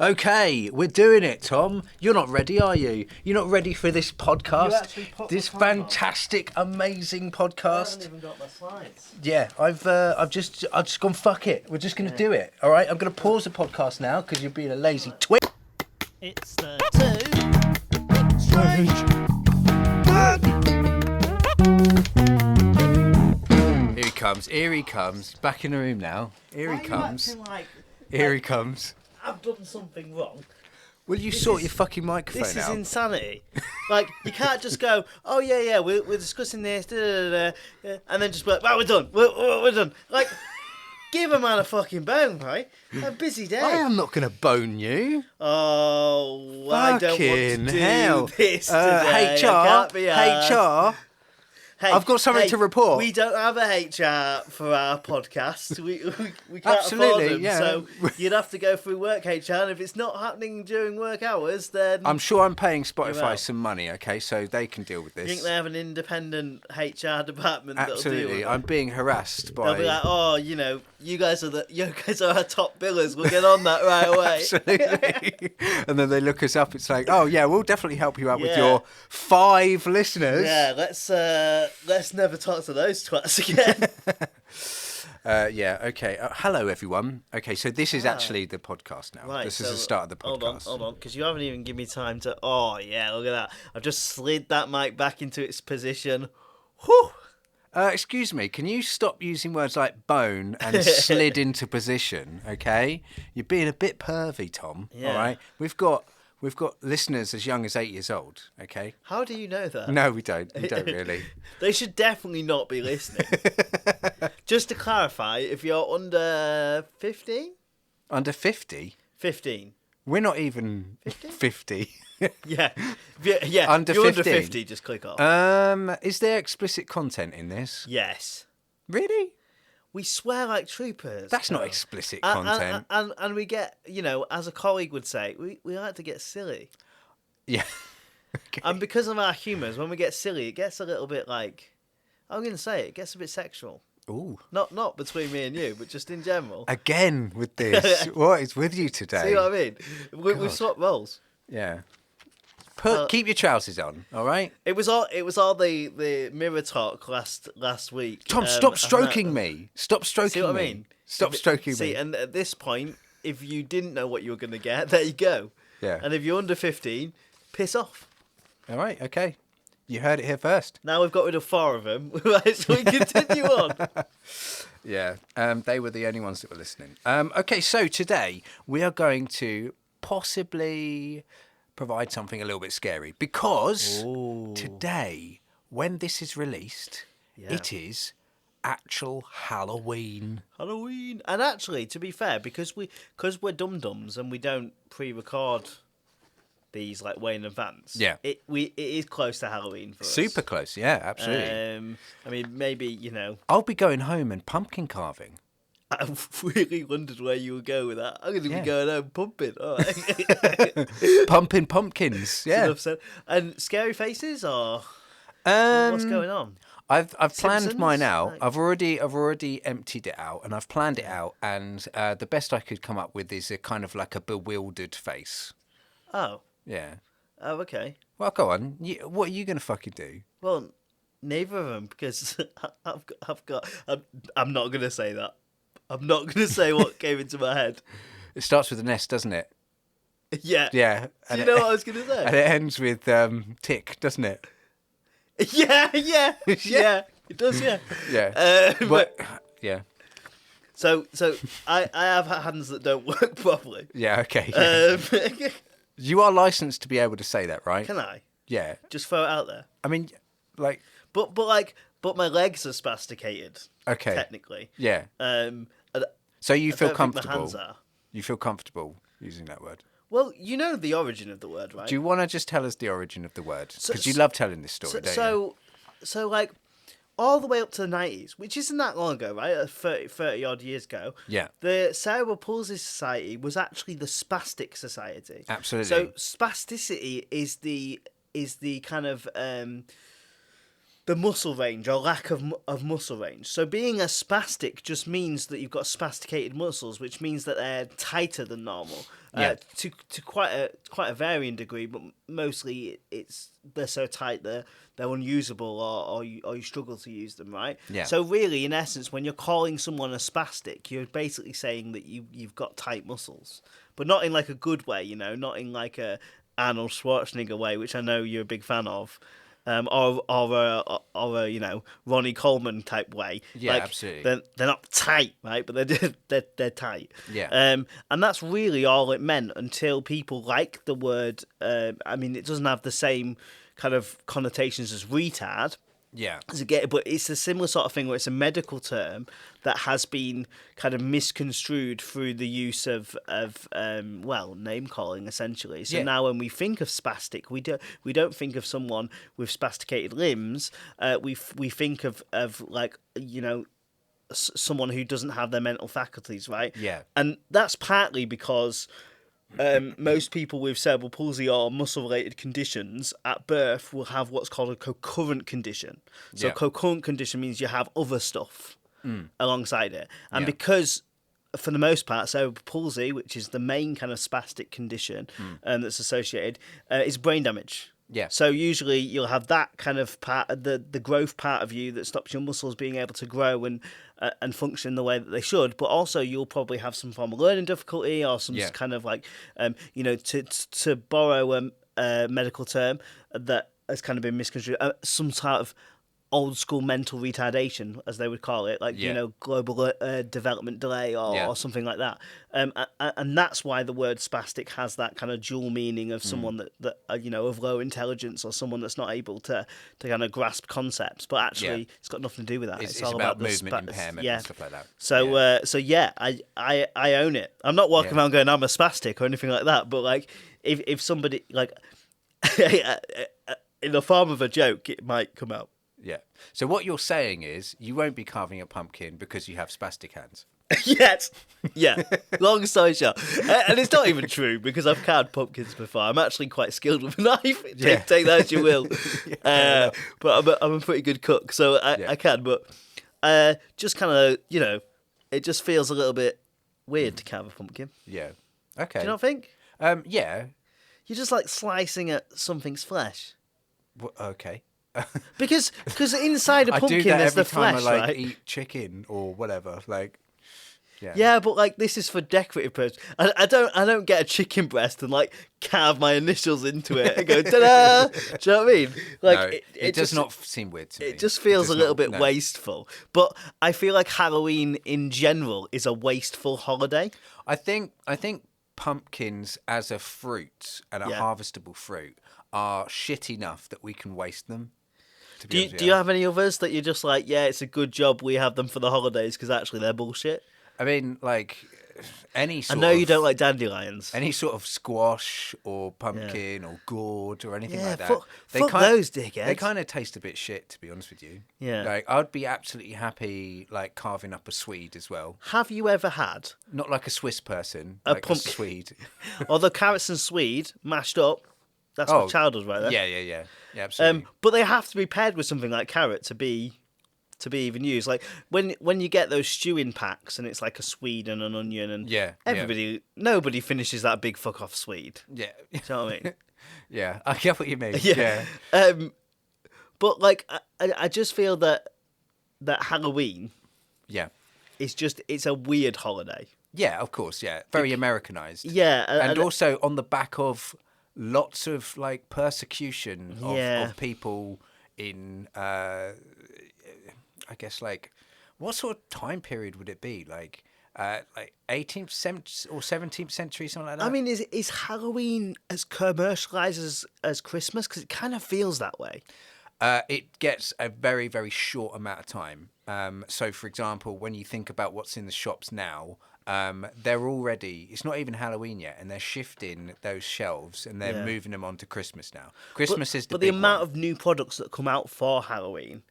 Okay, we're doing it, Tom. You're not ready, are you? You're not ready for this podcast? This fantastic, amazing podcast? I haven't even got my slides. Yeah, I've just gone, fuck it. We're just going to do it, all right? I'm going to pause the podcast now because you're being a lazy twit. It's the two strange. Here he comes. Back in the room now. Here he comes. Here he comes. I've done something wrong. Will you sort your fucking microphone out? This is insanity. Like, you can't just go, oh, yeah, we're discussing this, and then just be like, well, we're done. We're done. Like, give a man a fucking bone, right? A busy day. I am not going to bone you. Oh, I don't want to do hell. this today. HR. Hey, I've got something to report. We don't have a HR for our podcast. We can't Absolutely, afford them. yeah. So you'd have to go through work HR, and if it's not happening during work hours, then... I'm sure I'm paying Spotify some money, okay, so they can deal with this. You think they have an independent HR department that'll deal with it? I'm being harassed by... They'll be like, oh, you guys are our top billers. We'll get on that right away. Absolutely. And then they look us up. It's like, oh, yeah, we'll definitely help you out with your 5 listeners. Yeah, let's never talk to those twats again. Okay. Hello, everyone. Okay, so this is actually the podcast now. Right, this is the start of the podcast. Hold on, because you haven't even given me time to... Oh, yeah, look at that. I've just slid that mic back into its position. Whew! Excuse me, can you stop using words like bone and slid into position, okay? You're being a bit pervy, Tom, all right? We've got listeners as young as 8 years old, okay? How do you know that? No, we don't. We don't really. They should definitely not be listening. Just to clarify, if you're under 15? Under 50? 15. We're not even 50. Yeah. Under if you're 15. under 50, just click off. Is there explicit content in this? Yes. Really? We swear like troopers. That's not explicit content. And we get, as a colleague would say, we like to get silly. Yeah. Okay. And because of our humours, when we get silly, it gets a little bit like, I'm going to say it gets a bit sexual. Ooh. Not between me and you, but just in general. Again with this. What is with you today? See what I mean? We've swapped roles. Yeah. Keep your trousers on, all right? It was all the mirror talk last week. Tom, stop stroking me. Stop stroking see what me. I mean? Stop stroking me. See, and at this point, if you didn't know what you were going to get, there you go. Yeah. And if you're under 15, piss off. All right, okay. You heard it here first. Now we've got rid of 4 of them, right, so we continue on. Yeah, they were the only ones that were listening. Okay, so today we are going to possibly provide something a little bit scary because today, when this is released, it is actual Halloween. Halloween. And actually, to be fair, because we're dum-dums and we don't pre-record these like way in advance. Yeah. It is close to Halloween for us. Super close, yeah, absolutely. I mean, maybe, I'll be going home and pumpkin carving. I really wondered where you would go with that. I'm going to be going home pumping. All right. Pumping pumpkins, yeah. And scary faces or what's going on? I've planned Simpsons? mine out. Like... I've already emptied it out and I've planned it out. And the best I could come up with is a kind of like a bewildered face. Oh. Yeah. Oh, okay. Well, go on. What are you going to fucking do? Well, neither of them, because I've got. I'm not going to say that. I'm not going to say what came into my head. It starts with an S, doesn't it? Yeah. Yeah. Do you know what I was going to say? And it ends with tick, doesn't it? Yeah. Yeah. It does, yeah. Yeah. Yeah. So I have hands that don't work properly. Yeah, okay. Yeah. You are licensed to be able to say that, right? Can I? Yeah. Just throw it out there. I mean, like... But my legs are spasticated. Okay. Technically. Yeah. So you feel comfortable? My hands are. You feel comfortable using that word? Well, you know the origin of the word, right? Do you want to just tell us the origin of the word? Because you love telling this story, don't you? So like, all the way up to the 90s, which isn't that long ago, right? 30 odd years ago. Yeah. The Cerebral Palsy Society was actually the Spastic Society. Absolutely. So spasticity is the kind of the muscle range or lack of muscle range. So being a spastic just means that you've got spasticated muscles, which means that they're tighter than normal. To quite a varying degree, but mostly they're so tight they're unusable or you struggle to use them, right? Yeah. So really, in essence, when you're calling someone a spastic, you're basically saying that you've got tight muscles, but not in like a good way, not in like a Arnold Schwarzenegger way, which I know you're a big fan of. Or a Ronnie Coleman type way. Yeah, like, absolutely. They're not tight, right? But they're tight. Yeah. And that's really all it meant until people like the word. It doesn't have the same kind of connotations as retard. Yeah. But it's a similar sort of thing where it's a medical term that has been kind of misconstrued through the use of name calling essentially. So now when we think of spastic, we don't think of someone with spasticated limbs. We think of like someone who doesn't have their mental faculties, right? Yeah. And that's partly because most people with cerebral palsy or muscle-related conditions at birth will have what's called a co-current condition. So co-current condition means you have other stuff alongside it. And because, for the most part, cerebral palsy, which is the main kind of spastic condition that's associated, is brain damage. Yeah. So usually you'll have that kind of part, the growth part of you that stops your muscles being able to grow and function the way that they should. But also you'll probably have some form of learning difficulty or some kind of like, to borrow a medical term that has kind of been misconstrued, some sort of old school mental retardation, as they would call it, like global development delay or something like that. And that's why the word spastic has that kind of dual meaning of someone that of low intelligence or someone that's not able to kind of grasp concepts. But actually, it's got nothing to do with that. It's all about movement impairment and stuff like that. I own it. I'm not walking around going I'm a spastic or anything like that. But like if somebody like in the form of a joke, it might come out. Yeah. So what you're saying is you won't be carving a pumpkin because you have spastic hands. Yes. Yeah. Long story short. And it's not even true because I've carved pumpkins before. I'm actually quite skilled with a knife. Take that as you will. But I'm a pretty good cook, so I can. But just kind of, it just feels a little bit weird to carve a pumpkin. Yeah. Okay. Do you not think? Yeah. You're just like slicing at something's flesh. Okay. Because inside a pumpkin there's the flesh, I do that every time I right? eat chicken or whatever. Like, yeah, but like this is for decorative purposes. I don't get a chicken breast and like carve my initials into it and go ta-da. Do you know what I mean? Like no, it does not seem weird to me. It just feels a little bit wasteful. But I feel like Halloween in general is a wasteful holiday. I think pumpkins as a fruit and a harvestable fruit are shit enough that we can waste them. Do you have any others that you're just like, it's a good job we have them for the holidays because actually they're bullshit? I mean, like any sort I know you don't like dandelions. Any sort of squash or pumpkin or gourd or anything like that. Fuck those dickheads. They kind of taste a bit shit, to be honest with you. Yeah. Like, I'd be absolutely happy, like, carving up a Swede as well. Have you ever had... Not like a Swiss person, a Swede. Or the carrots and Swede mashed up. That's what child does right there. Yeah, absolutely. But they have to be paired with something like carrot to be even used. Like when you get those stewing packs and it's like a Swede and an onion and nobody finishes that big fuck off Swede. Yeah. Do you know what I mean? Yeah, I get what you mean. Yeah. But like I just feel that Halloween it's a weird holiday. Yeah, of course, yeah. Very Americanized. Yeah. And also on the back of lots of like persecution of people in I guess like what sort of time period would it be, like 18th or 17th century, something like that? I mean, is Halloween as commercialized as Christmas? Because it kind of feels that way. It gets a very, very short amount of time. So, for example, when you think about what's in the shops now, they're already, it's not even Halloween yet, and they're shifting those shelves and they're moving them on to Christmas now. Christmas is the But big the amount one. of new products that come out for Halloween,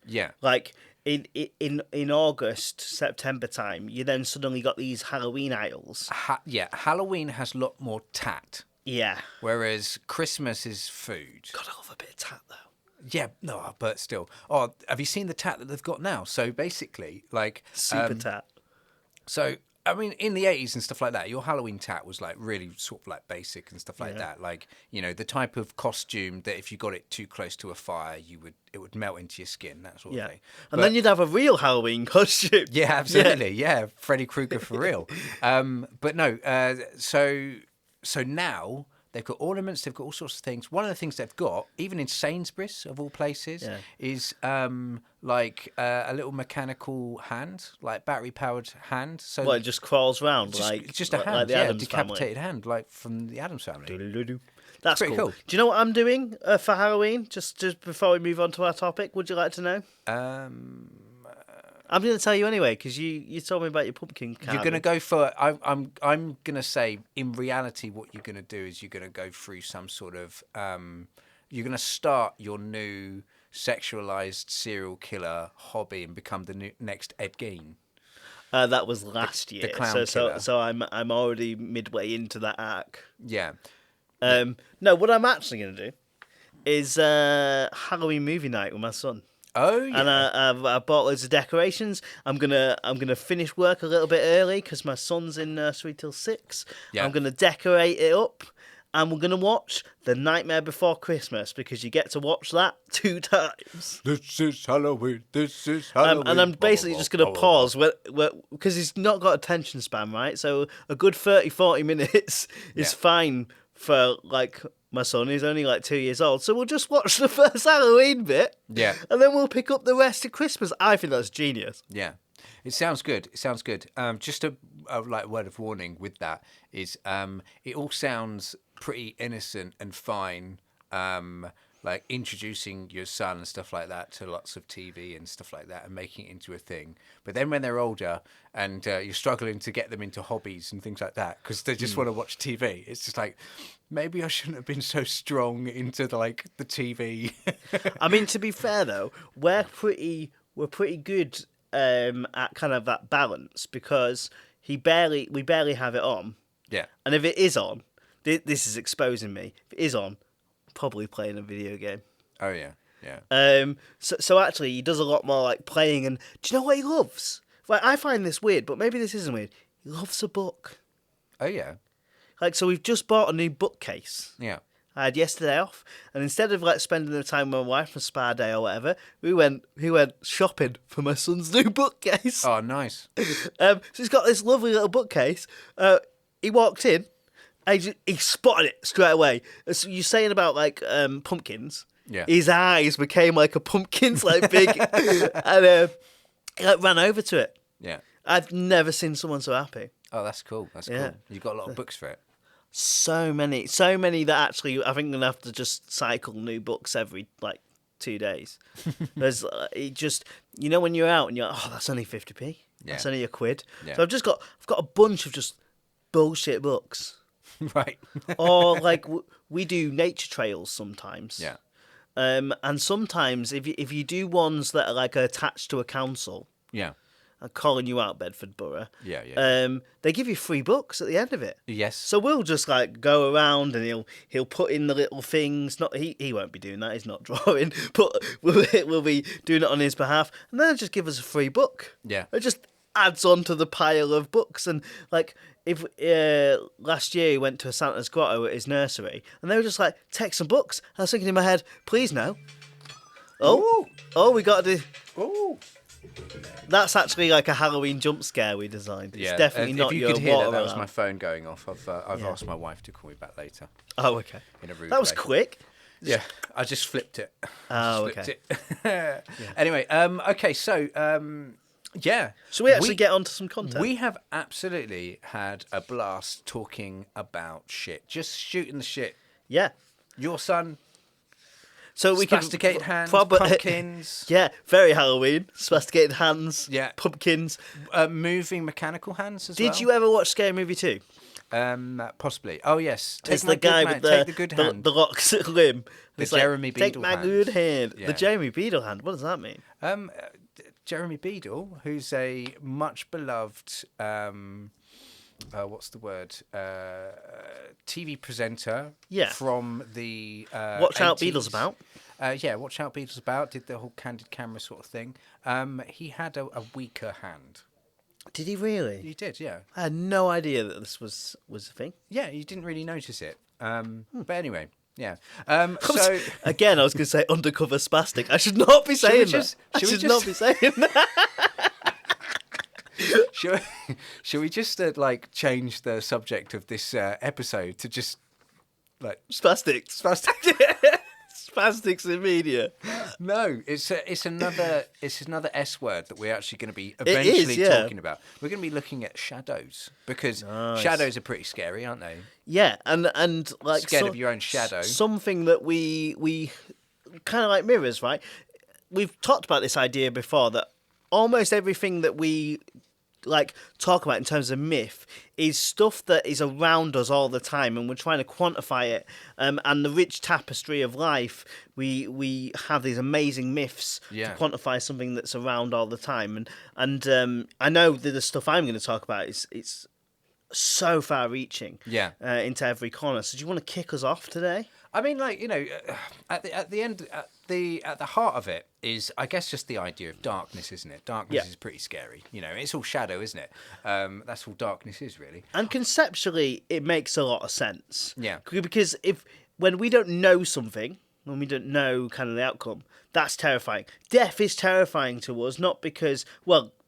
like in August, September time, you then suddenly got these Halloween aisles. Halloween has a lot more tat. Yeah. Whereas Christmas is food. God, I love a bit of tat though. Yeah, no, but still. Oh, have you seen the tat that they've got now? So basically, like Super tat. So, I mean, in the 80s and stuff like that, your Halloween tat was like really sort of like basic and stuff like Yeah. that. Like, you know, the type of costume that if you got it too close to a fire, it would melt into your skin, that sort of Yeah. thing. And then you'd have a real Halloween costume. Yeah, absolutely. Yeah, Freddy Krueger for real. But no, so now they've got ornaments, they've got all sorts of things. One of the things they've got, even in Sainsbury's of all places, Yeah. is like a little mechanical hand, like battery powered hand. So Well, it just crawls around just a hand, like the yeah, Addams decapitated family. hand, like from the Addams family. Doo-doo-doo-doo. That's pretty cool. Do you know what I'm doing for Halloween? Just before we move on to our topic, would you like to know? I'm going to tell you anyway because you told me about your pumpkin carving. You're gonna go for. I'm gonna say in reality, what you're gonna do is you're gonna go through some sort of. You're gonna start your new sexualized serial killer hobby and become the next Ed Gein. That was last year, clown killer. so I'm already midway into that arc. Yeah. No, what I'm actually going to do is Halloween movie night with my son. Oh yeah. And I bought loads of decorations. I'm gonna finish work a little bit early because my son's in nursery till 6. Yeah. I'm gonna decorate it up, and we're gonna watch The Nightmare Before Christmas because you get to watch that 2 times. This is Halloween. This is Halloween. And I'm basically just gonna pause because he's not got attention span, right? So a good 30-40 minutes is fine for like. My son is only like 2 years old, so we'll just watch the first Halloween bit. Yeah. And then we'll pick up the rest of Christmas. I think that's genius. Yeah, it sounds good. It sounds good. Just a like word of warning with that is it all sounds pretty innocent and fine. Like introducing your son and stuff like that to lots of TV and stuff like that and making it into a thing. But then when they're older and you're struggling to get them into hobbies and things like that because they just want to watch TV, it's just like maybe I shouldn't have been so strong into the TV. I mean, to be fair though, we're pretty good at kind of that balance because we barely have it on. Yeah. And if it is on, this is exposing me. If it is on, probably playing a video game. Oh yeah, yeah. So actually, he does a lot more like playing. And do you know what he loves? Like I find this weird, but maybe this isn't weird. He loves a book. Oh yeah, Like so, we've just bought a new bookcase. yeah. I had yesterday off, and instead of like spending the time with my wife for spa day or whatever, he went shopping for my son's new bookcase. Oh, nice. So he's got this lovely little bookcase. He walked in. He spotted it straight away. So you're saying about like pumpkins. Yeah. His eyes became like a pumpkin's like big, and he like ran over to it. Yeah. I've never seen someone so happy. Oh, that's cool. That's Yeah. cool. You've got a lot of books for it. So many that actually I think I'm gonna have to just cycle new books every like 2 days. There's it just when you're out and you're like, oh, that's only 50p. Yeah. That's only £1. Yeah. So I've got a bunch of just bullshit books. Right. Or like we do nature trails sometimes. Yeah. And sometimes if you do ones that are like attached to a council, Yeah. I'm calling you out, Bedford Borough. Yeah. They give you free books at the end of it. Yes. So we'll just like go around and he'll put in the little things. Not he won't be doing that. He's not drawing, but we'll be doing it on his behalf. And then just give us a free book. Yeah. It just adds on to the pile of books. And like if last year he went to a Santa's grotto at his nursery, and they were just like, take some books. I was thinking in my head, please no. Oh, we got to do. Oh. That's actually like a Halloween jump scare we designed. It's definitely not if you your could hear water that was alarm. my phone going off. I've asked my wife to call me back later. Oh, okay. In a rude That was way. quick. Yeah, I just flipped it. Okay. Anyway, okay, so yeah. Should we actually get onto some content? We have absolutely had a blast talking about shit, just shooting the shit. Yeah. Your son. So we can Spasticated hands, pumpkins. Yeah, very Halloween. Spasticated hands. Yeah. Pumpkins. Moving mechanical hands as well. Did you ever watch Scary Movie 2? Possibly. Oh yes. It's the guy with take the good hand. the locked limb. The It's like, Jeremy take Beadle my hand. good hand. Yeah. The Jeremy Beadle hand. What does that mean? Jeremy Beadle, who's a much beloved what's the word? TV presenter. Yeah. From the Watch out, 80s. Beatles about. Yeah, Watch Out Beatles About. Did the whole candid camera sort of thing. He had a weaker hand. Did he really? He did, yeah. I had no idea that this was a thing. Yeah, you didn't really notice it. But anyway, yeah. So Again, I was going to say undercover spastic. I should not be saying that. I should we should just- not be saying that. Shall we just change the subject of this episode to just like Spastics. spastic? Spastics in media. No, it's another S word that we're actually going to be eventually yeah. talking about. We're going to be looking at shadows because Nice. shadows are pretty scary, aren't they? Yeah, and like Scared of your own shadow. Something that we kind of like mirrors, right? We've talked about this idea before that almost everything that we like talk about in terms of myth is stuff that is around us all the time, and we're trying to quantify it. And the rich tapestry of life, we have these amazing myths Yeah. to quantify something that's around all the time. And I know that the stuff I'm going to talk about is so far-reaching, Yeah. into every corner. So do you want to kick us off today? I mean, at the end, at the heart of it is, I guess, just the idea of darkness, isn't it? Darkness Yeah. is pretty scary. It's all shadow, isn't it? That's all darkness is, really. And conceptually, it makes a lot of sense. Yeah. Because when we don't know something, when we don't know kind of the outcome, that's terrifying. Death is terrifying to us, not because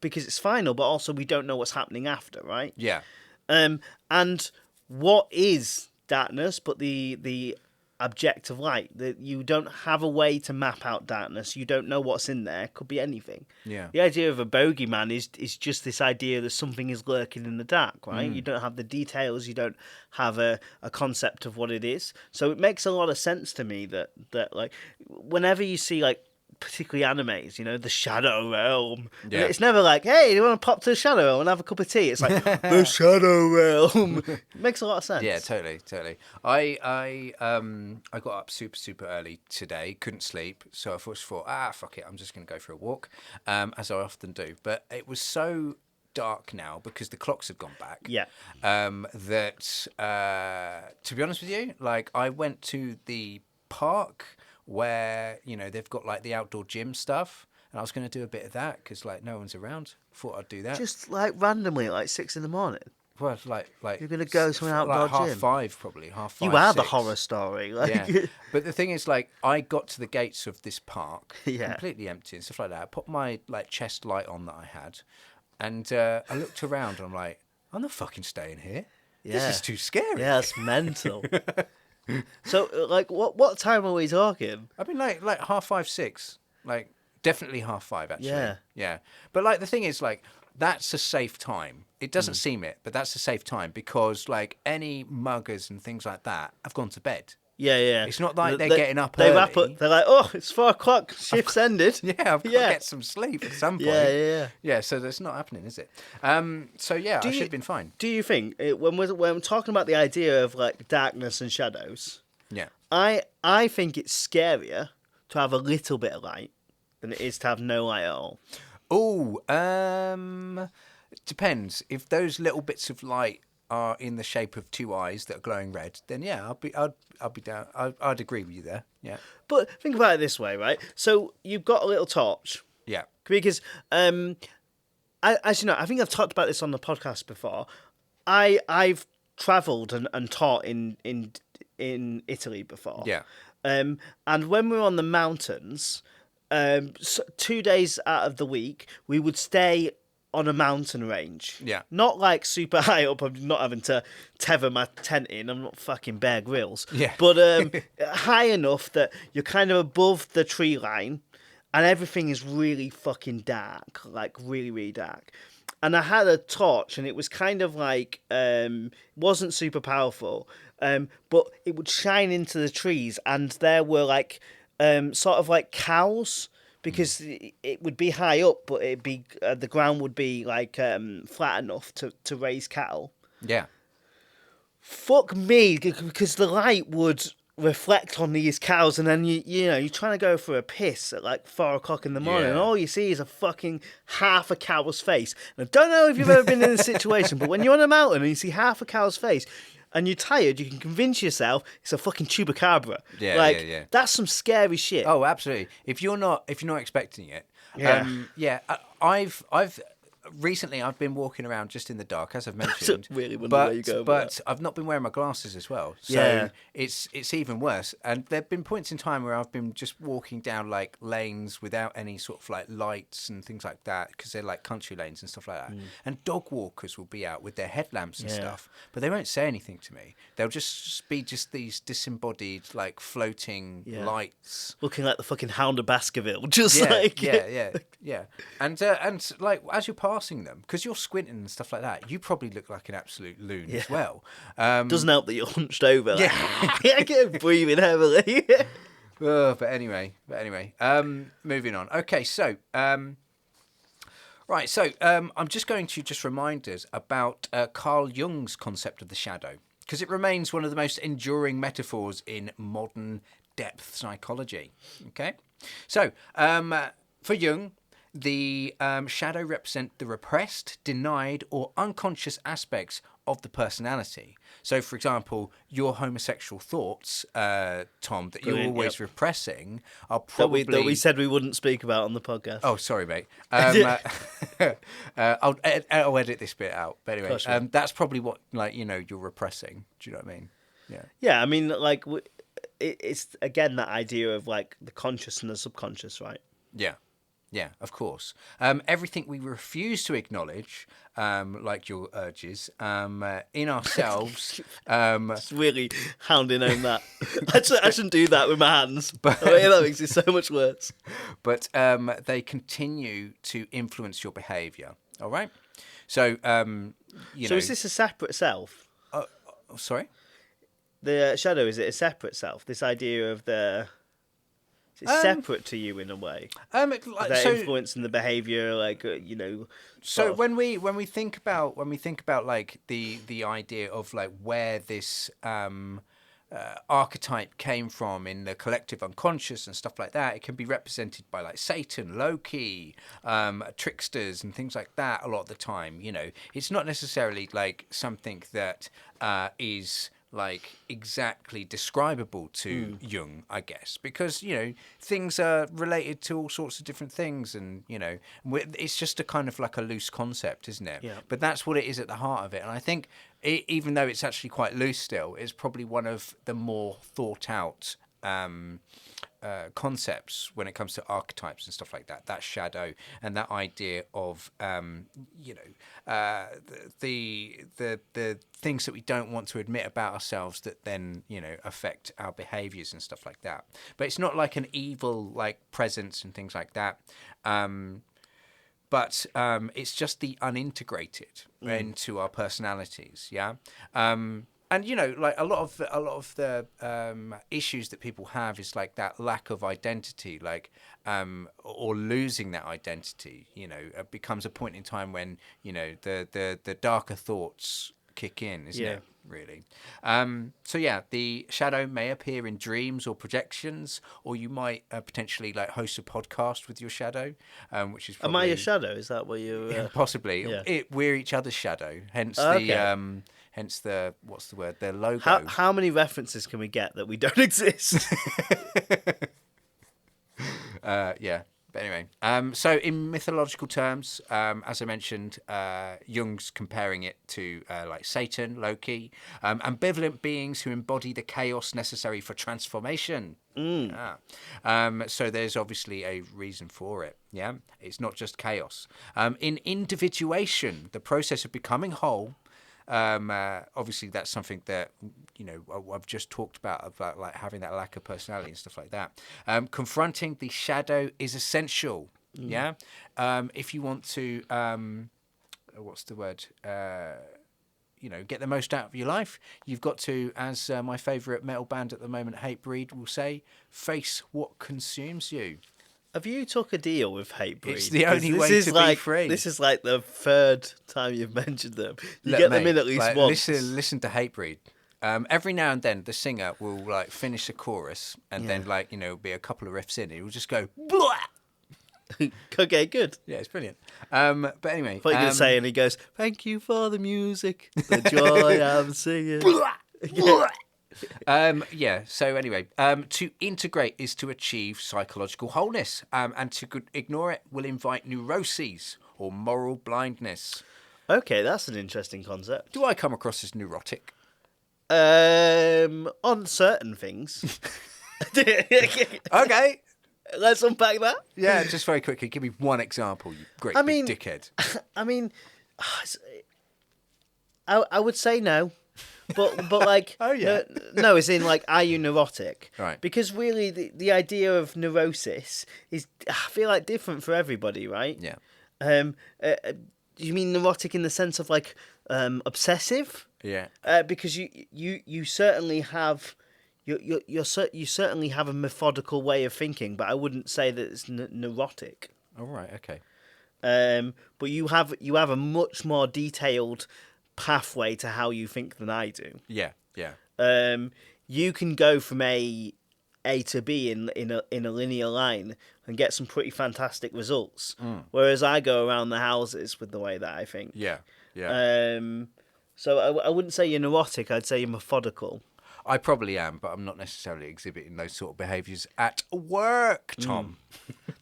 it's final, but also we don't know what's happening after, right? Yeah. And what is darkness but the objective light? That you don't have a way to map out darkness. You don't know what's in there. Could be anything. Yeah. The idea of a bogeyman is just this idea that something is lurking in the dark, right? You don't have the details. You don't have a concept of what it is. So it makes a lot of sense to me that like whenever you see like particularly animes, the Shadow Realm. Yeah. It's never like, hey, do you want to pop to the Shadow Realm and have a cup of tea? It's like, the Shadow Realm. It makes a lot of sense. Yeah, totally. I got up super, super early today, couldn't sleep, so I thought, fuck it, I'm just going to go for a walk, as I often do. But it was so dark now because the clocks had gone back. Yeah. That, to be honest with you, like I went to the park where, they've got like the outdoor gym stuff. And I was going to do a bit of that because like no one's around. Thought I'd do that. Just like randomly at like 6 a.m. Well, like you're gonna go to an outdoor like gym? 5:30 probably, 5:30. You are the 6. horror story. Like, Yeah, but the thing is, like, I got to the gates of this park, Yeah. completely empty and stuff like that. I put my like chest light on that I had, and I looked around and I'm like, I'm not fucking staying here. Yeah. This is too scary. yeah, it's mental. So, like, what time are we talking? I mean, like 5:30, 6, like definitely 5:30 actually. Yeah. Yeah. But like the thing is, like, that's a safe time. It doesn't seem it, but that's a safe time because like any muggers and things like that have gone to bed. Yeah. It's not like they're getting up They early. wrap up. They're like, oh, it's 4 o'clock. Shift's ended. Yeah, I've got to get some sleep at some point. Yeah. Yeah, so that's not happening, is it? So yeah, I should have been fine. Do you think when we're talking about the idea of like darkness and shadows, Yeah. I think it's scarier to have a little bit of light than it is to have no light at all. Oh, it depends. If those little bits of light are in the shape of 2 eyes that are glowing red, then yeah, I'd be down. I'd agree with you there. Yeah. But think about it this way, right? So you've got a little torch. Yeah. Because, as you know, I think I've talked about this on the podcast before. I've travelled and taught in Italy before. Yeah. And when we were on the mountains, 2 days out of the week, we would stay on a mountain range. Yeah. Not like super high up. I'm not having to tether my tent in. I'm not fucking Bear Grylls. Yeah. But high enough that you're kind of above the tree line and everything is really fucking dark. Like really, really dark. And I had a torch and it was kind of like, wasn't super powerful, but it would shine into the trees and there were like, sort of like cows, because it would be high up, but it'd be the ground would be like flat enough to raise cattle. Yeah. Fuck me, because the light would reflect on these cows, and then you're trying to go for a piss at like 4 o'clock in the morning, and all you see is a fucking half a cow's face. And I don't know if you've ever been in this situation, but when you're on a mountain and you see half a cow's face and you're tired, you can convince yourself it's a fucking chupacabra. Yeah. That's some scary shit. Oh, absolutely. If you're not expecting it, I've recently I've been walking around just in the dark, as I've mentioned. Really wonder where you go. But I've not been wearing my glasses as well, so it's even worse. And there've been points in time where I've been just walking down like lanes without any sort of like lights and things like that, because they're like country lanes and stuff like that. And dog walkers will be out with their headlamps and stuff, but they won't say anything to me. They'll just be these disembodied like floating lights, looking like the fucking Hound of Baskerville, just yeah. And like as you're passing them, because you're squinting and stuff like that, you probably look like an absolute loon as well. Doesn't help that you're hunched over. Like, I get breathing heavily. But anyway, moving on. Okay, so right, so I'm just going to remind us about Carl Jung's concept of the shadow, because it remains one of the most enduring metaphors in modern depth psychology. Okay, so for Jung, the shadow represent the repressed, denied, or unconscious aspects of the personality. So, for example, your homosexual thoughts, Tom, that you're always repressing, are probably that we said we wouldn't speak about on the podcast. Oh, sorry, mate. I'll edit this bit out. But anyway, that's probably what you're repressing. Do you know what I mean? Yeah. Yeah, I mean, like it's again that idea of like the conscious and the subconscious, right? Yeah. Yeah, of course. Everything we refuse to acknowledge, like your urges, in ourselves. It's really hounding home that. I shouldn't do that with my hands. But that makes it so much worse. But they continue to influence your behaviour. All right. So, So is this a separate self? Sorry. The shadow, is it a separate self? This idea of the. It's separate to you in a way. They're influencing the behaviour, So when we think about like the idea of like where this archetype came from in the collective unconscious and stuff like that, it can be represented by like Satan, Loki, tricksters, and things like that. A lot of the time, it's not necessarily like something that is like exactly describable to Jung, I guess, because things are related to all sorts of different things, and it's just a kind of like a loose concept, isn't it? Yeah. But that's what it is at the heart of it, and I think even though it's actually quite loose still, it's probably one of the more thought out concepts when it comes to archetypes and stuff like that. That shadow and that idea of the things that we don't want to admit about ourselves that then affect our behaviors and stuff like that. But it's not like an evil like presence and things like that. But it's just the unintegrated into our personalities. Yeah. And like a lot of the issues that people have is like that lack of identity, like or losing that identity. It becomes a point in time when the darker thoughts kick in, isn't it? Really. So yeah, the shadow may appear in dreams or projections, or you might potentially like host a podcast with your shadow, which is probably... Am I your shadow? Is that what you? Possibly. Yeah. We're each other's shadow. Hence Hence the the logo. How many references can we get that we don't exist? Yeah. But anyway, so in mythological terms, as I mentioned, Jung's comparing it to like Satan, Loki, ambivalent beings who embody the chaos necessary for transformation. So there's obviously a reason for it. Yeah, it's not just chaos. In individuation, the process of becoming whole. Obviously, that's something that I've just talked about like having that lack of personality and stuff like that. Confronting the shadow is essential. Yeah, if you want to, what's the word? Get the most out of your life, you've got to, as my favourite metal band at the moment, Hatebreed, will say, face what consumes you. Have you took a deal with Hatebreed? It's the only way to be free. This is like the third time you've mentioned them. You get them in at least once. Listen to Hatebreed. Every now and then, the singer will like finish a chorus, and then Yeah. like be a couple of riffs in. It will just go. Blah! Okay, good. Yeah, it's brilliant. But anyway, What are you going to say? And he goes, "Thank you for the music, the joy I'm singing." Yeah. So anyway, to integrate is to achieve psychological wholeness, and to ignore it will invite neuroses or moral blindness. Okay, that's an interesting concept. Do I come across as neurotic? On certain things. Okay. Let's unpack that. Yeah, just very quickly, give me one example, you great I big mean- dickhead. I mean, I would say no, but like, Oh, yeah. no, as in like, are you neurotic? Right. Because really, the idea of neurosis is, I feel like, different for everybody, right? Yeah. Do you mean neurotic in the sense of like obsessive? Yeah. Because you certainly have. You certainly have a methodical way of thinking, but I wouldn't say that it's neurotic. All right. Okay. But you have a much more detailed pathway to how you think than I do. Yeah. Yeah. You can go from A to B in a linear line and get some pretty fantastic results, whereas I go around the houses with the way that I think. Yeah. Yeah. So I wouldn't say you're neurotic. I'd say you're methodical. I probably am, but I'm not necessarily exhibiting those sort of behaviours at work, Tom.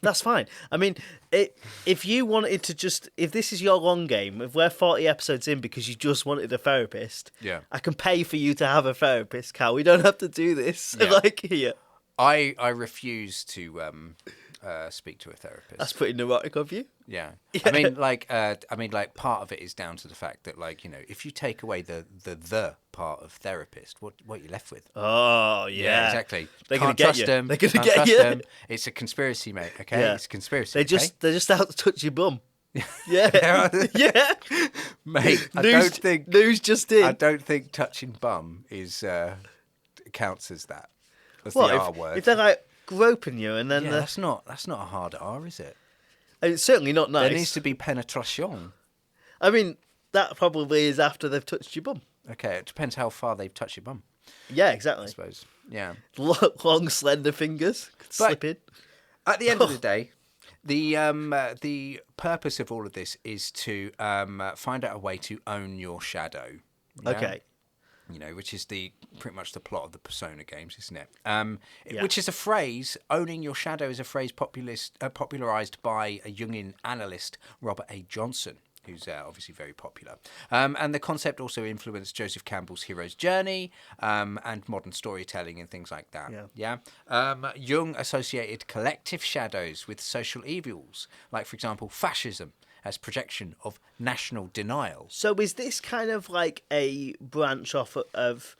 That's fine. I mean, if you wanted to if this is your long game, if we're 40 episodes in because you just wanted a therapist, Yeah. I can pay for you to have a therapist, Cal. We don't have to do this Yeah. like here. I refuse to speak to a therapist. That's pretty neurotic of you. Yeah. Yeah. I mean, like, part of it is down to the fact that, like, if you take away the part of therapist, what are you left with? Oh yeah, exactly. They're Can't gonna get trust you. them. They're gonna Can't get trust you. them. It's a conspiracy, mate. Okay, Yeah. it's a conspiracy. They're just out to touch your bum. Yeah, yeah. Mate. News just in. I don't think touching bum is counts as that. That's What the R word. if they're like groping you and then Yeah, that's not a hard R, is it? it's certainly not nice. There needs to be penetration. I mean, that probably is after they've touched your bum. Okay, it depends how far they've touched your bum, Yeah, I exactly. suppose. Yeah. Long, slender fingers could slip in. At the end of the day, the purpose of all of this is to find out a way to own your shadow. Yeah? Okay. Which is pretty much the plot of the Persona games, isn't it? Yeah. Which is a phrase. Owning your shadow is a phrase popularised by a Jungian analyst, Robert A. Johnson, who's obviously very popular. And the concept also influenced Joseph Campbell's hero's journey and modern storytelling and things like that. Yeah. Jung associated collective shadows with social evils, like, for example, fascism, as projection of national denial. So is this kind of like a branch off of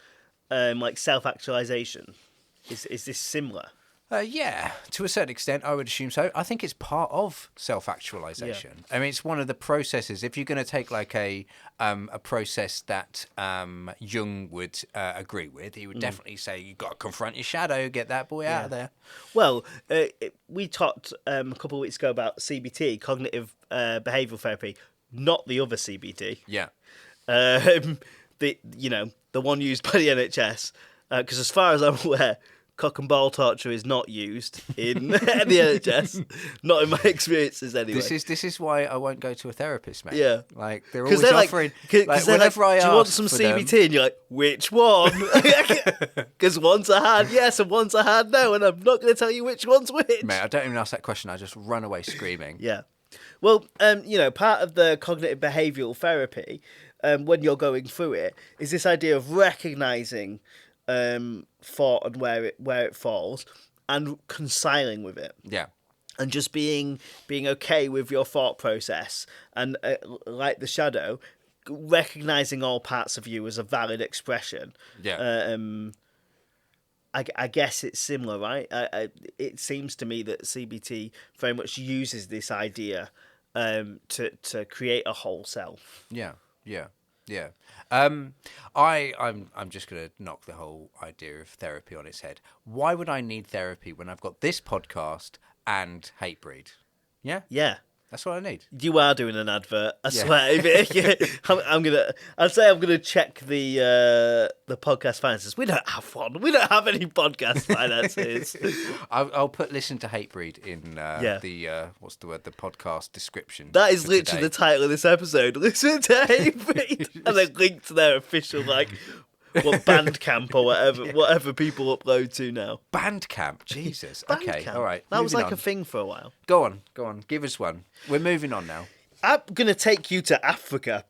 like self-actualization? Is this similar? Yeah, to a certain extent, I would assume so. I think it's part of self-actualization. I mean, it's one of the processes. If you're going to take like a process that Jung would agree with, he would definitely say you've got to confront your shadow, get that boy out of there. Well, we talked a couple of weeks ago about CBT, cognitive behavioural therapy, not the other CBT. Yeah. The one used by the NHS, because as far as I'm aware, cock and ball torture is not used in the NHS. Not in my experiences, anyway. This is why I won't go to a therapist, mate. Yeah. Like they're always they're offering. Because they're like, whenever I do you want ask some for them- CBT? And you're like, which one? Because one's a hard yes and one's a hard no, and I'm not going to tell you which one's which. Mate, I don't even ask that question. I just run away screaming. Yeah. Well, part of the cognitive behavioural therapy, when you're going through it, is this idea of recognising thought and where it falls, and reconciling with it, Yeah. and just being okay with your thought process, and like the shadow, recognising all parts of you as a valid expression. Yeah. I guess it's similar, right? It seems to me that CBT very much uses this idea to create a whole self. Yeah. I'm just gonna knock the whole idea of therapy on its head. Why would I need therapy when I've got this podcast and Hatebreed? Yeah. Yeah. That's what I need. You are doing an advert. I Yeah. swear. I'd say I'm gonna check the podcast finances. We don't have one. We don't have any podcast finances. I'll put "Listen to Hatebreed" in Yeah. the what's the word? The podcast description. That is for literally today. the title of this episode. Listen to Hatebreed, and then link to their official Bandcamp or whatever people upload to now. Bandcamp. Jesus. Okay. Bandcamp. All right. That was moving like on. a thing for a while. Go on. Give us one. We're moving on now. I'm gonna take you to Africa.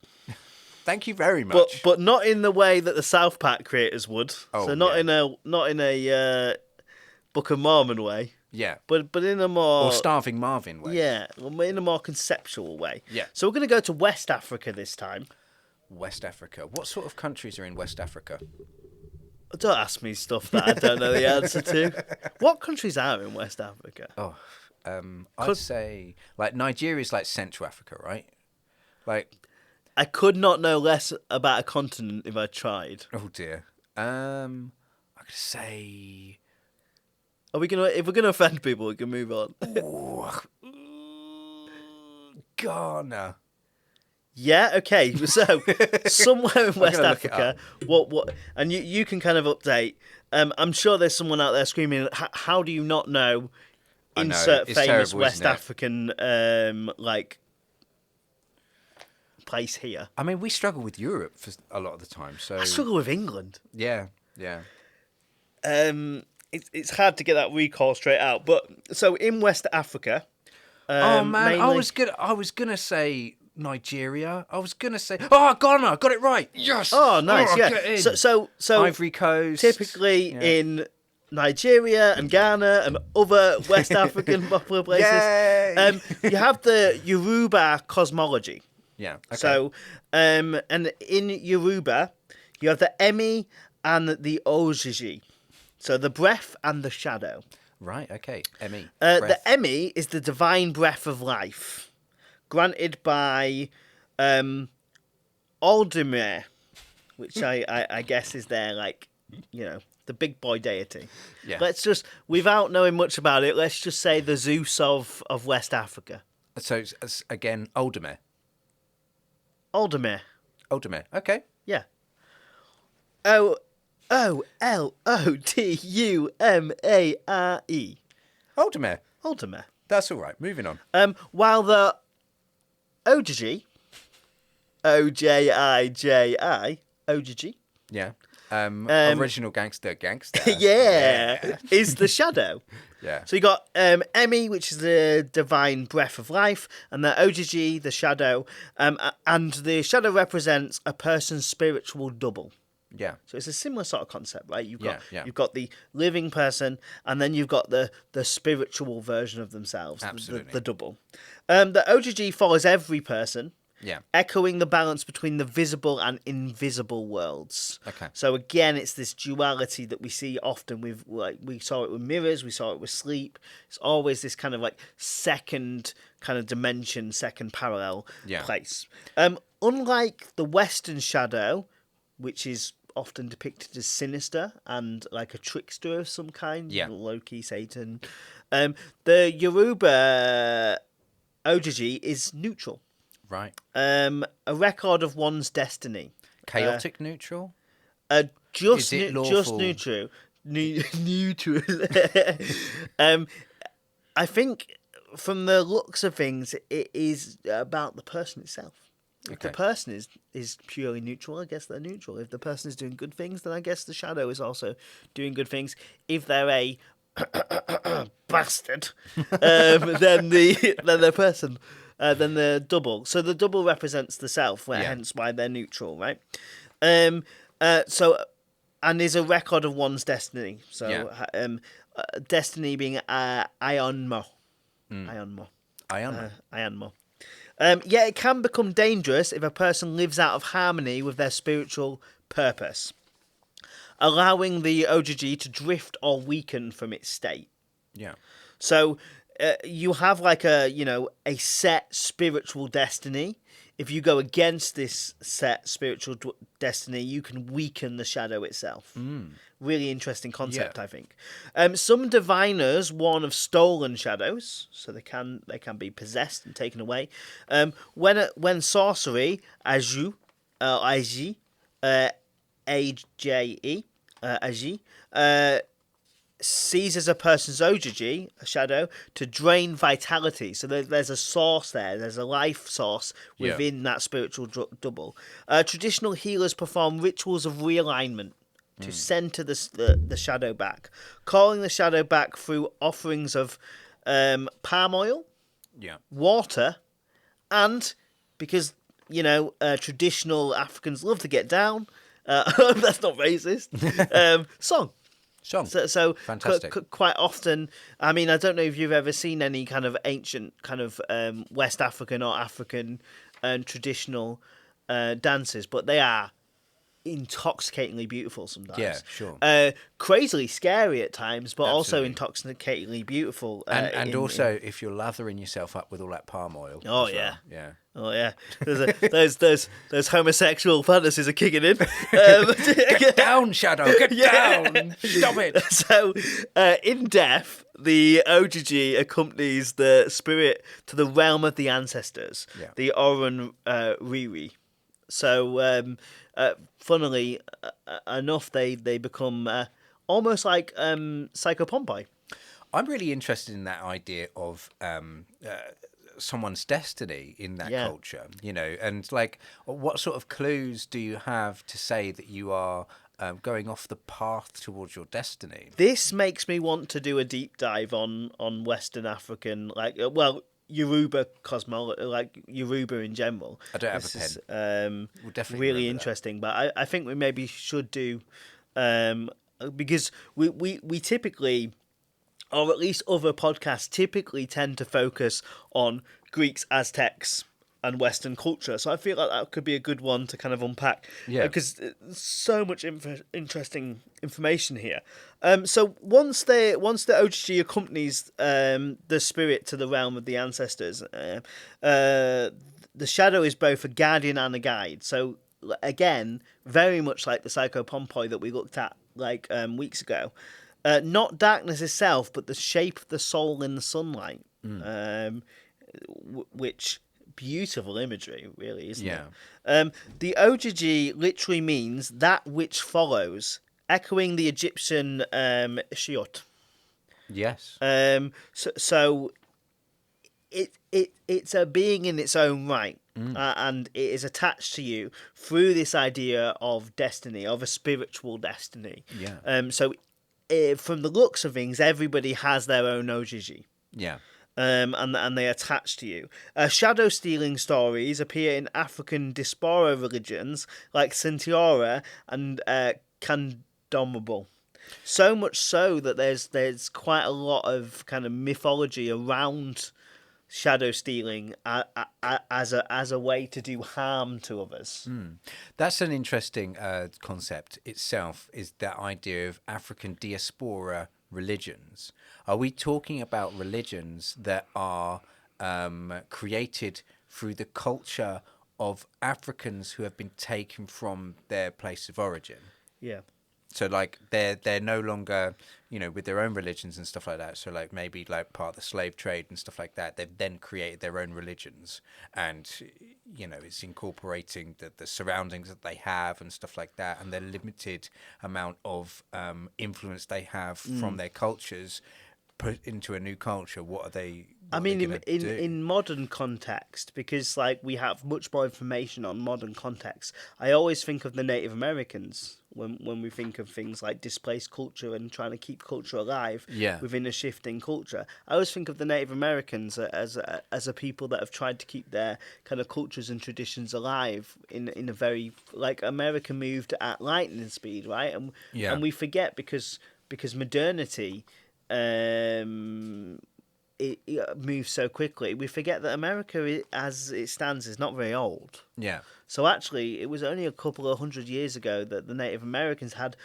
Thank you very much. But not in the way that the South Park creators would. Oh, so not yeah. in a Book of Mormon way, Yeah. but in a more Or Starving Marvin way. yeah, in a more conceptual way. Yeah. So we're going to go to West Africa this time. West Africa. What sort of countries are in West Africa? Don't ask me stuff that I don't know the answer to. What countries are in West Africa? Oh, I'd say like Nigeria's like Central Africa, right? Like, I could not know less about a continent if I tried. oh dear. I could say. If we're gonna offend people, we can move on. Ghana. Yeah, okay. So somewhere in West gonna look it Africa, what? And you can kind of update. I'm sure there's someone out there screaming, "How do you not know?" I know, Insert it's famous terrible, West isn't it? African place here. I mean, we struggle with Europe for a lot of the time. So I struggle with England. yeah. It's hard to get that recall straight out. But so in West Africa, Oh man, mainly, I was gonna say Nigeria. I was gonna say Ghana. Got it right. Yes. Oh, nice. Get Yeah. in. So Ivory Coast. typically in Nigeria and Ghana and other West African popular places, Yay! you have the Yoruba cosmology. Yeah. Okay. So, and in Yoruba, you have the Emi and the Ojiji. So the breath and the shadow. Right. Okay. Emmy. The Emi is the divine breath of life, granted by Aldemir, which I guess is their the big boy deity. Yeah. Let's just, without knowing much about it, let's just say the Zeus of West Africa. So it's again, Aldemir. Aldemir. Okay. Yeah. Olodumare. Aldemir. Aldemir. That's all right. Moving on. While the Ojiji, Ojiji, Ojiji, Yeah. Original gangster. yeah, is the shadow. Yeah. So you got Emi, which is the divine breath of life, and the Ojiji, the shadow, and the shadow represents a person's spiritual double. Yeah. So it's a similar sort of concept, right? You've got the living person, and then you've got the spiritual version of themselves, Absolutely. the double. The Ojiji follows every person. Yeah. Echoing the balance between the visible and invisible worlds. Okay. So again, it's this duality that we see often with, we saw it with mirrors, we saw it with sleep. It's always this kind of second kind of dimension, second parallel place. Unlike the Western shadow, which is often depicted as sinister and like a trickster of some kind, Loki, Satan, the Yoruba Ojiji is neutral. Right. A record of one's destiny. Chaotic neutral? Just Is it just lawful? neutral. Neutral. I think from the looks of things, it is about the person itself. If the person is purely neutral, I guess they're neutral. If the person is doing good things, then I guess the shadow is also doing good things. If they're a bastard, then the person. Then the double. So the double represents the self, hence why they're neutral, right? So, and is a record of one's destiny. So, destiny being Ionmo. Ionmo. It can become dangerous if a person lives out of harmony with their spiritual purpose, allowing the Ojiji to drift or weaken from its state. Yeah. So, you have a set spiritual destiny if you go against this set spiritual destiny, you can weaken the shadow itself. Really interesting concept, Yeah. I think. Some diviners warn of stolen shadows, so they can be possessed and taken away. When sorcery, aju, ig, AJE, agi, seizes a person's ojuji, a shadow, to drain vitality. So there's a source there. There's a life source within that spiritual double. Traditional healers perform rituals of realignment to center the shadow back, calling the shadow back through offerings of palm oil, water, and because traditional Africans love to get down. That's not racist. Song. So Fantastic. quite often, I mean, I don't know if you've ever seen any kind of ancient kind of West African or African traditional dances, but they are intoxicatingly beautiful sometimes. Yeah, sure. Crazily scary at times, but also Absolutely. intoxicatingly beautiful. And also, if you're lathering yourself up with all that palm oil. Oh, as yeah. well. Yeah. Oh yeah, those homosexual fantasies are kicking in. Get down, Shadow. Get down. Stop it. So, in death, the Ojiji accompanies the spirit to the realm of the ancestors, the Oran Riri. So, funnily enough, they become almost like psychopompi. I'm really interested in that idea of someone's destiny in that culture, and like, what sort of clues do you have to say that you are going off the path towards your destiny? This makes me want to do a deep dive on Western African, Yoruba like Yoruba in general. I don't have a pen. We'll definitely really remember interesting, but I think we maybe should do, because we typically, or at least other podcasts typically tend to focus on Greeks, Aztecs, and Western culture. So I feel like that could be a good one to kind of unpack. Yeah. Because there's so much interesting information here. So once the Ojiji accompanies the spirit to the realm of the ancestors, the shadow is both a guardian and a guide. So again, very much like the psychopompoi that we looked at weeks ago. Not darkness itself, but the shape of the soul in the sunlight, which beautiful imagery, really, isn't it? The Ojiji literally means that which follows, echoing the Egyptian Shiot. Yes. So it's a being in its own right. And it is attached to you through this idea of destiny, of a spiritual destiny. Yeah. So from the looks of things, everybody has their own Ojiji. Yeah. And they attach to you. Shadow stealing stories appear in African diaspora religions like Centaura and Candomable. So much so that there's quite a lot of kind of mythology around shadow stealing as a way to do harm to others. That's an interesting concept itself, is that idea of African diaspora religions. Are we talking about religions that are created through the culture of Africans who have been taken from their place of origin? Yeah. So like they're no longer, with their own religions and stuff like that. So like maybe like part of the slave trade and stuff like that. They've then created their own religions, and it's incorporating the surroundings that they have and stuff like that, and the limited amount of influence they have from their cultures put into a new culture. What are they? I mean, in modern context, because we have much more information on modern context, I always think of the Native Americans when we think of things like displaced culture and trying to keep culture alive within a shifting culture. I always think of the Native Americans as a people that have tried to keep their kind of cultures and traditions alive in a very, America moved at lightning speed, right? And we forget because modernity it moves so quickly, we forget that America, as it stands, is not very old. Yeah. So actually, it was only a couple of 100 years ago that the Native Americans had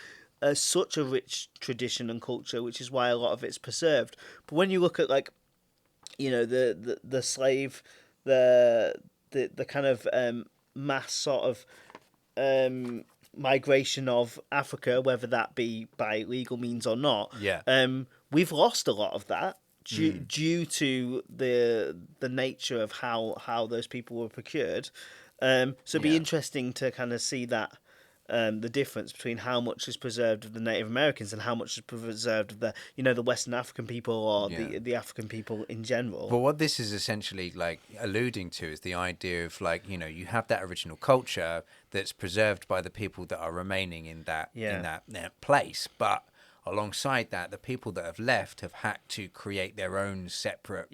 such a rich tradition and culture, which is why a lot of it's preserved. But when you look at the slave, the the kind of mass sort of migration of Africa, whether that be by legal means or not. Yeah. We've lost a lot of that due to the nature of how those people were procured. So it'd be interesting to kind of see that. The difference between how much is preserved of the Native Americans and how much is preserved of the Western African people or the African people in general. But what this is essentially like alluding to is the idea of like, you have that original culture that's preserved by the people that are remaining in that place, but alongside that, the people that have left have had to create their own separate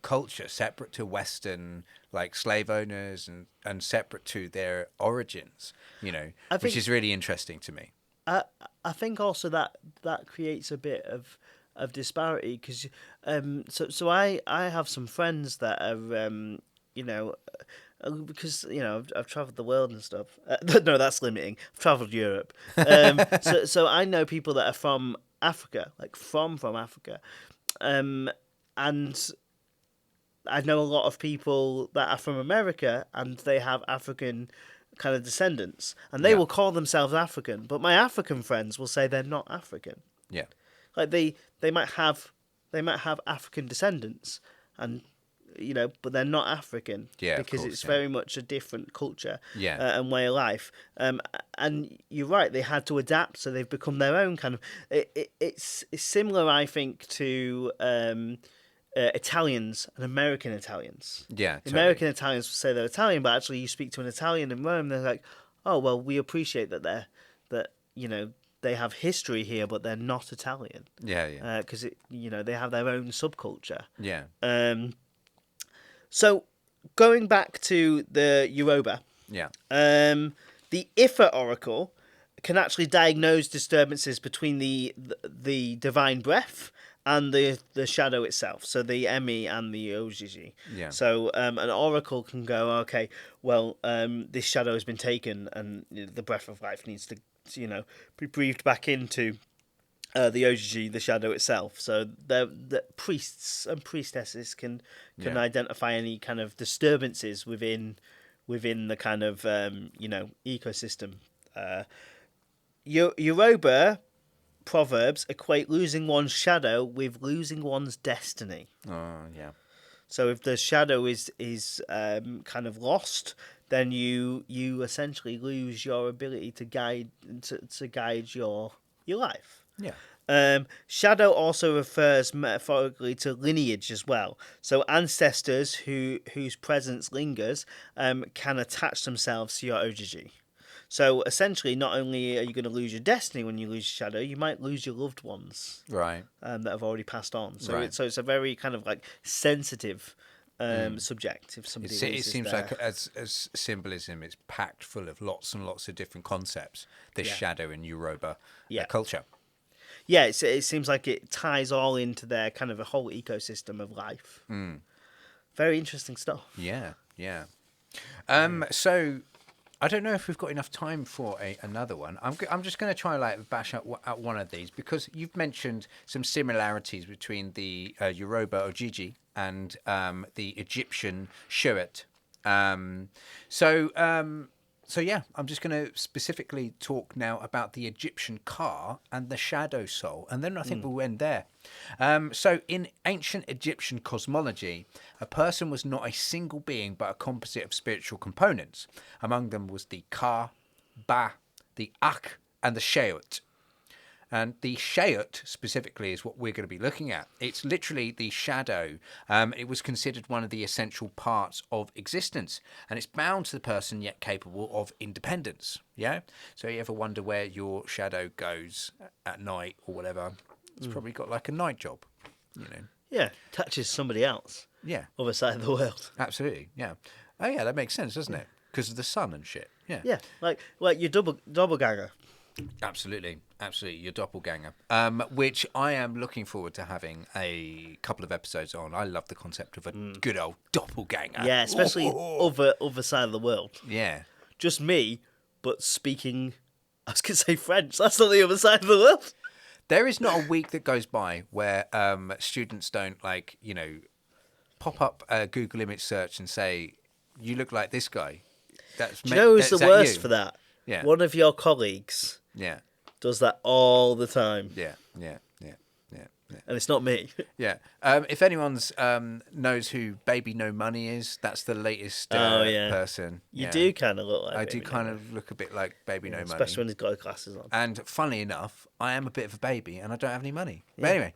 culture, separate to Western like slave owners and separate to their origins, which is really interesting to me. I think also that creates a bit of disparity because so I have some friends that are because I've travelled the world and stuff. No, that's limiting. I've travelled Europe. So I know people that are from Africa, like from Africa, and I know a lot of people that are from America and they have African kind of descendants, and they will call themselves African, but my African friends will say they're not African. Yeah, like they might have African descendants, and but they're not African. Yeah, because course, it's very much a different culture. Yeah. And way of life. And you're right, they had to adapt, so they've become their own kind of. It's similar, I think, to. Italians and American Italians. Yeah, totally. American Italians will say they're Italian, but actually you speak to an Italian in Rome, they're like, oh well, we appreciate that they have history here, but they're not Italian. Yeah. Because they have their own subculture. Yeah. So going back to the Yoruba. Yeah. The Ifa oracle can actually diagnose disturbances between the divine breath and the shadow itself, so the Emi and the Ojiji. Yeah. So an oracle can go, okay, well, this shadow has been taken, and the breath of life needs to, be breathed back into the Ojiji, the shadow itself. So the priests and priestesses can identify any kind of disturbances within the kind of ecosystem. Yoruba proverbs equate losing one's shadow with losing one's destiny. Oh, yeah. So if the shadow is kind of lost, then you essentially lose your ability to guide your life. Yeah. Shadow also refers metaphorically to lineage as well. So ancestors whose presence lingers can attach themselves to your Ojiji. So essentially, not only are you going to lose your destiny when you lose your shadow, you might lose your loved ones, right? That have already passed on. So right. it's a very kind of like sensitive subject. If somebody it seems like as symbolism, it's packed full of lots and lots of different concepts. This shadow in Yoruba culture. Yeah, it seems like it ties all into their kind of a whole ecosystem of life. Very interesting stuff. Yeah. So. I don't know if we've got enough time for another one. I'm just going to try like bash out one of these because you've mentioned some similarities between the Yoruba Ojiji and the Egyptian Shuat. So yeah, I'm just going to specifically talk now about the Egyptian Ka and the shadow soul, and then I think we'll end there. So in ancient Egyptian cosmology, a person was not a single being but a composite of spiritual components. Among them was the Ka, Ba, the Ak, and the Sheut. And the Sheut specifically is what we're going to be looking at. It's literally the shadow. It was considered one of the essential parts of existence. And it's bound to the person yet capable of independence. Yeah? So you ever wonder where your shadow goes at night or whatever? It's probably got like a night job, Yeah, touches somebody else. Yeah. Other side of the world. Absolutely, yeah. Oh yeah, that makes sense, doesn't it? Because of the sun and shit. Yeah. Yeah, like your doppelganger. Absolutely, your doppelganger, which I am looking forward to having a couple of episodes on. I love the concept of a good old doppelganger. Yeah, especially other side of the world. Yeah. Just me, but speaking, I was going to say French. That's not the other side of the world. There is not a week that goes by where students don't pop up a Google image search and say, you look like this guy. Do you know who's the worst for that? Yeah. One of your colleagues does that all the time. Yeah. And it's not me. Yeah. If anyone's knows who Baby No Money is, that's the latest person. You do kind of look like I Baby do kind No of look a bit like Baby No Money. Especially when he's got his glasses on. And funnily enough, I am a bit of a baby and I don't have any money. But anyway,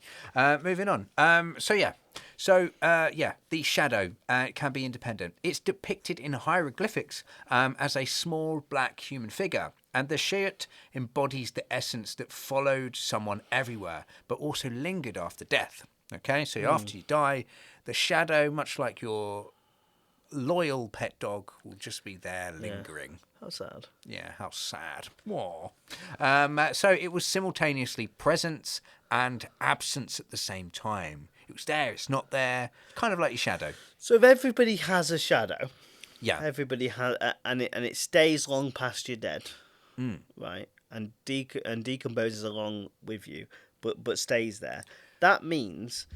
moving on. The shadow can be independent. It's depicted in hieroglyphics as a small black human figure. And the shirt embodies the essence that followed someone everywhere, but also lingered after death. Okay, so after you die, the shadow, much like your loyal pet dog, will just be there lingering. How sad. Yeah, how sad. Whoa. So it was simultaneously presence and absence at the same time. It was there, it's not there, kind of like your shadow. So if everybody has a shadow, everybody has, and it stays long past you're dead, right, and decomposes along with you, but stays there. That means,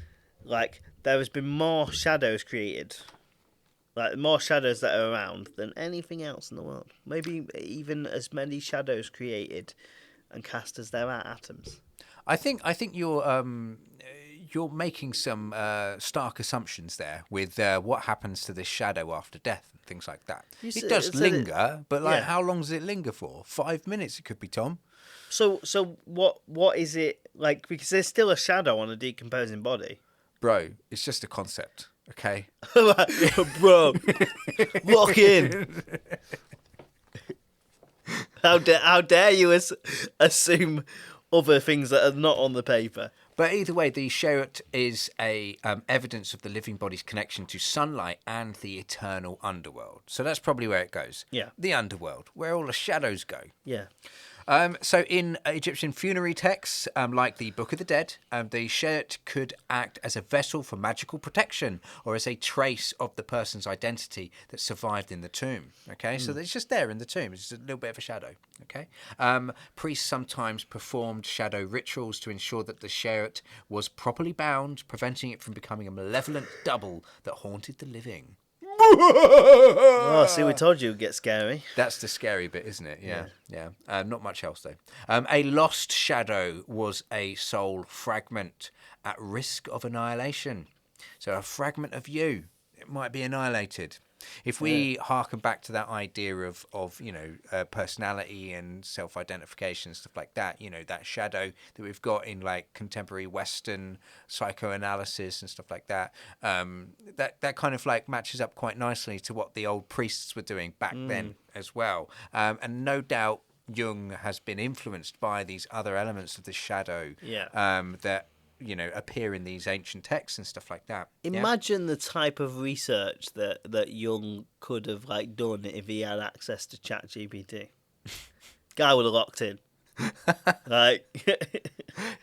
like, there has been more shadows created. Like, more shadows that are around than anything else in the world. Maybe even as many shadows created and cast as there are atoms. I think you're making some stark assumptions there with what happens to this shadow after death and things like that. It does linger, but how long does it linger for? 5 minutes it could be, Tom. So what is it like? Because there's still a shadow on a decomposing body. Bro, it's just a concept. Okay, bro, lock in. How dare you assume other things that are not on the paper? But either way, the Sherut is a evidence of the living body's connection to sunlight and the eternal underworld. So that's probably where it goes. Yeah, the underworld, where all the shadows go. Yeah. So in Egyptian funerary texts, like the Book of the Dead, the Sherut could act as a vessel for magical protection or as a trace of the person's identity that survived in the tomb. Okay, so it's just there in the tomb. It's just a little bit of a shadow. Okay, priests sometimes performed shadow rituals to ensure that the Sherut was properly bound, preventing it from becoming a malevolent double that haunted the living. Oh, see, we told you it'd get scary. That's the scary bit, isn't it? Yeah. Not much else, though. A lost shadow was a soul fragment at risk of annihilation. So a fragment of you, it might be annihilated. If we harken back to that idea of personality and self-identification and stuff like that, that shadow that we've got in like contemporary Western psychoanalysis and stuff like that, that kind of like matches up quite nicely to what the old priests were doing back then as well. And no doubt Jung has been influenced by these other elements of the shadow that appear in these ancient texts and stuff like that. Imagine the type of research that Jung could have like done if he had access to ChatGPT. Guy would have locked in. Like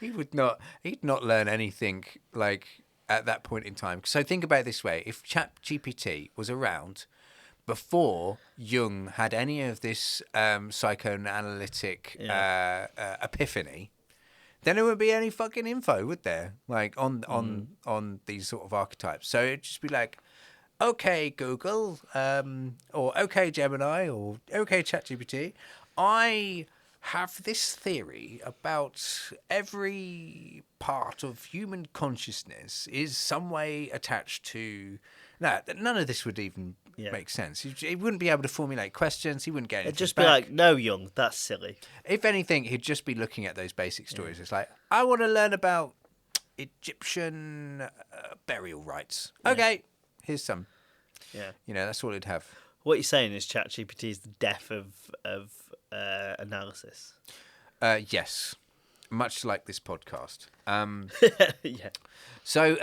he'd not learn anything like at that point in time. So think about it this way: if ChatGPT was around before Jung had any of this psychoanalytic epiphany, then there wouldn't be any fucking info, would there? Like on these sort of archetypes. So it'd just be like, okay, Google, or okay, Gemini, or okay, ChatGPT, I have this theory about every part of human consciousness is some way attached to... No, none of this would even make sense. He wouldn't be able to formulate questions. He wouldn't get anything It'd just back. be like, no, Jung, that's silly. If anything, he'd just be looking at those basic stories. It's like, I want to learn about Egyptian burial rites. Okay, here's some. Yeah. That's all he'd have. What you're saying is ChatGPT is the death of analysis. Yes, much like this podcast. Yeah. So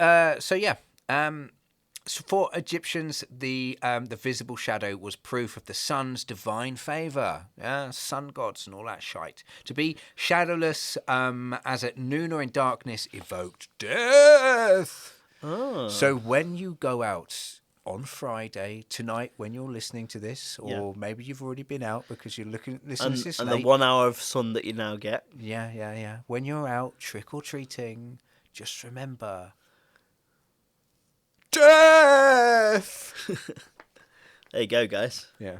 for Egyptians, the visible shadow was proof of the sun's divine favour, sun gods and all that shite. To be shadowless, as at noon or in darkness, evoked death. Oh. So when you go out on Friday tonight, when you're listening to this, or maybe you've already been out because you're listening to this and late. the 1 hour of sun that you now get. Yeah. When you're out trick or treating, just remember. Death! There you go, guys. Yeah.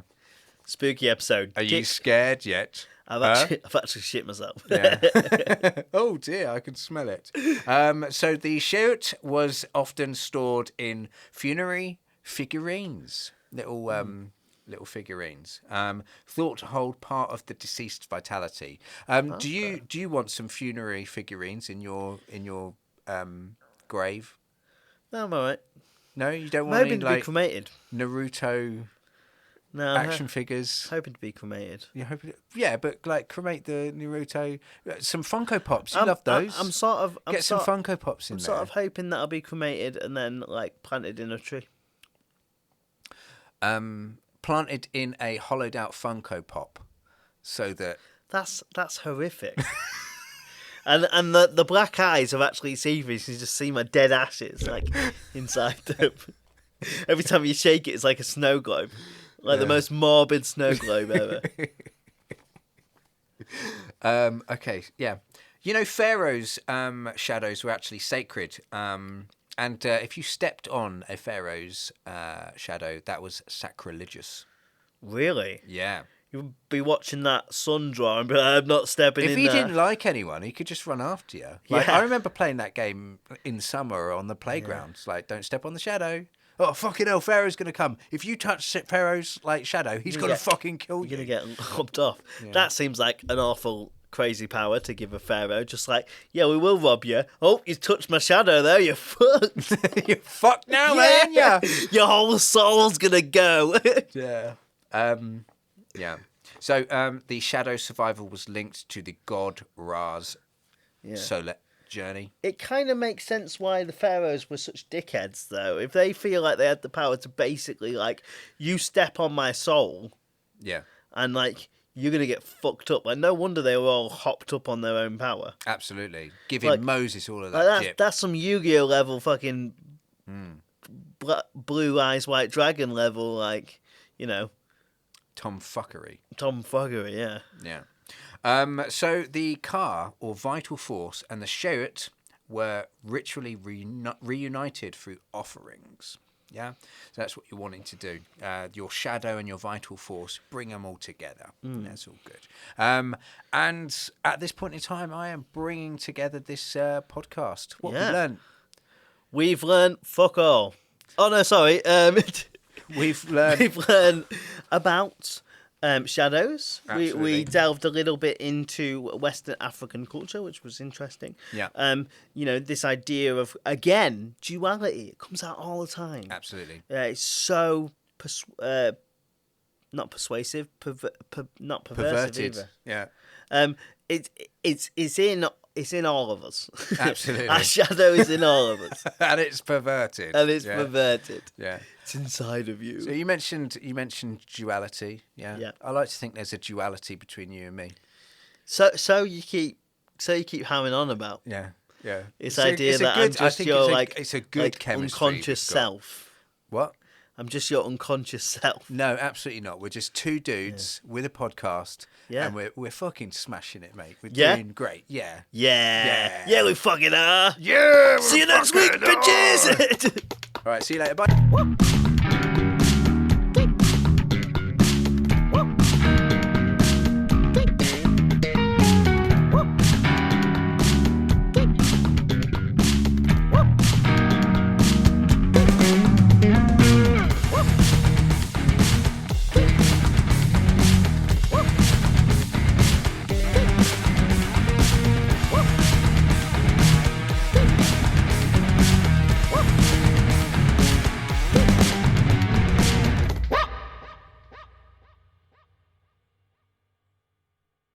Spooky episode. Are you scared yet? I've actually shit myself. Yeah. Oh dear, I can smell it. So the chariot was often stored in funerary figurines, little figurines, thought to hold part of the deceased's vitality. Do you want some funerary figurines in your grave? No, I'm alright. No, you don't I'm want any hoping to be cremated. Naruto action figures. Hoping to be cremated. You're hoping, yeah, but like cremate the Naruto. Some Funko Pops. You love those. I'm sort of get some Funko Pops in I'm there. sort of hoping that I'll be cremated and then like planted in a tree. Planted in a hollowed out Funko Pop, so that that's horrific. And the black eyes are actually see-through, so you just see my dead ashes like inside them. Every time you shake it, it's like a snow globe. Like the most morbid snow globe ever. Okay, yeah. You know, Pharaoh's shadows were actually sacred. And if you stepped on a Pharaoh's shadow, that was sacrilegious. Really? Yeah. You'd be watching that sun draw and be like, I'm not stepping in there. If he didn't like anyone, he could just run after you. Like, I remember playing that game in summer on the playgrounds. Like, don't step on the shadow. Oh, fucking hell, Pharaoh's going to come. If you touch Pharaoh's like shadow, he's going to fucking kill you. You're going to get robbed off. Yeah. That seems like an awful crazy power to give a Pharaoh. Just like, yeah, we will rob you. Oh, you touched my shadow there, you're fucked. You're fucked now, man. Yeah. Your whole soul's going to go. Yeah. Yeah. So the shadow survival was linked to the god Ra's solar journey. It kind of makes sense why the pharaohs were such dickheads, though. If they feel like they had the power to basically, like, you step on my soul, and like you're gonna get fucked up. Like, no wonder they were all hopped up on their own power. Absolutely, giving like, Moses all of that. Like that's some Yu-Gi-Oh level, fucking blue eyes white dragon level, like, you know, tomfuckery. Yeah. Yeah. So the car, or vital force, and the chariot were ritually reunited through offerings. Yeah? So that's what you're wanting to do. Your shadow and your vital force, bring them all together. That's all good. And at this point in time, I am bringing together this podcast. What have we learned? We've learned fuck all. Oh, no, sorry. We've learned about shadows. We delved a little bit into Western African culture, which was interesting. Yeah. You know, this idea of, again, duality. It comes out all the time. Absolutely. It's so not persuasive, not perversive perverted either. Yeah. It's in all of us. Absolutely. Our shadow is in all of us. And it's perverted. Perverted. Yeah. It's inside of you. So you mentioned duality. Yeah. Yeah. I like to think there's a duality between you and me. So you keep hammering on about. Yeah. Yeah. This idea that I'm just your it's a good chemistry unconscious self. What? I'm just your unconscious self. No, absolutely not. We're just two dudes with a podcast, and we're fucking smashing it, mate. We're doing great. Yeah. Yeah, we fucking are. Yeah. See you next week, bitches. All right, see you later. Bye.